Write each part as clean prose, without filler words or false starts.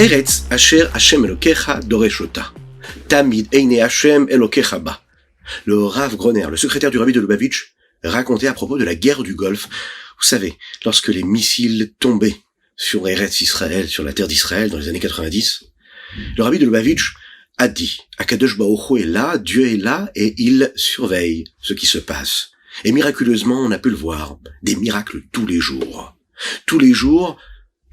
Eretz asher Hashem Elokecha doreshota. Tamid eine Hashem Elokecha ba. Le Rav Groner, le secrétaire du Rabbi de Lubavitch, racontait à propos de la guerre du Golfe. Vous savez, lorsque les missiles tombaient sur Eretz Israël, sur la terre d'Israël dans les années 90, le Rabbi de Lubavitch a dit, Akadosh Baruch Hu est là, Dieu est là, et il surveille ce qui se passe. Et miraculeusement, on a pu le voir, des miracles tous les jours. Tous les jours,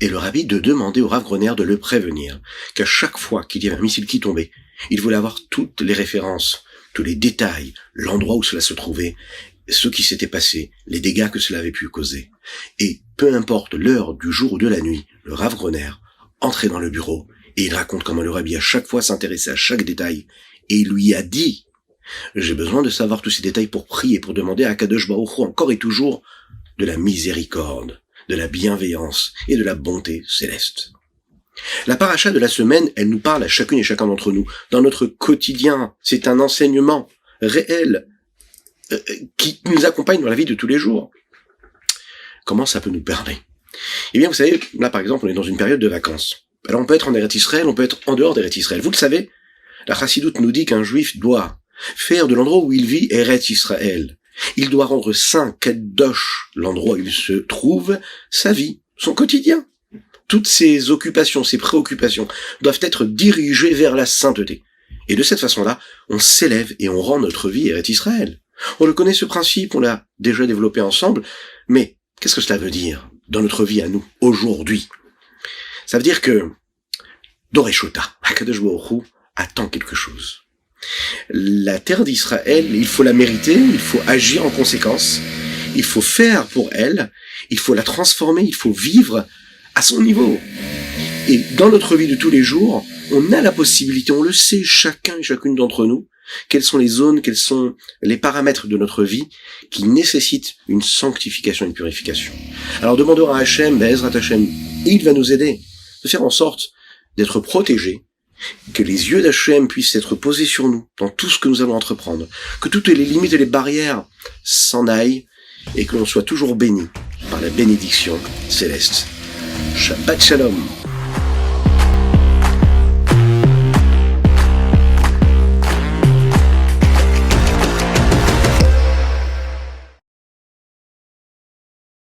et le Rabbi de demander au Rav Groner de le prévenir, qu'à chaque fois qu'il y avait un missile qui tombait, il voulait avoir toutes les références, tous les détails, l'endroit où cela se trouvait, ce qui s'était passé, les dégâts que cela avait pu causer. Et peu importe l'heure du jour ou de la nuit, le Rav Groner entrait dans le bureau, et il raconte comment le Rabbi à chaque fois s'intéressait à chaque détail, et il lui a dit, j'ai besoin de savoir tous ces détails pour prier, pour demander à Kadosh Baruch Hu encore et toujours de la miséricorde, de la bienveillance et de la bonté céleste. La paracha de la semaine, elle nous parle à chacune et chacun d'entre nous, dans notre quotidien. C'est un enseignement réel qui nous accompagne dans la vie de tous les jours. Comment ça peut nous parler? Eh bien, vous savez, là par exemple, on est dans une période de vacances. Alors on peut être en Eretz Israël, on peut être en dehors d'Eretz Israël. Vous le savez, la Chassidoute nous dit qu'un juif doit faire de l'endroit où il vit Eretz Israël. Il doit rendre saint, Kadosh, l'endroit où il se trouve, sa vie, son quotidien. Toutes ses occupations, ses préoccupations doivent être dirigées vers la sainteté. Et de cette façon-là, on s'élève et on rend notre vie Eretz Israël. On le connaît ce principe, on l'a déjà développé ensemble, mais qu'est-ce que cela veut dire dans notre vie à nous, aujourd'hui? Ça veut dire que Doreshota, Hakadosh Baruch Hu, attend quelque chose. La terre d'Israël, il faut la mériter, il faut agir en conséquence, il faut faire pour elle, il faut la transformer, il faut vivre à son niveau. Et dans notre vie de tous les jours, on a la possibilité, on le sait, chacun et chacune d'entre nous, quelles sont les zones, quels sont les paramètres de notre vie qui nécessitent une sanctification, une purification. Alors demandons à Hachem, Be'ezrat Hachem, il va nous aider de faire en sorte d'être protégés, que les yeux d'Hachem puissent être posés sur nous dans tout ce que nous allons entreprendre, que toutes les limites et les barrières s'en aillent et que l'on soit toujours béni par la bénédiction céleste. Shabbat Shalom.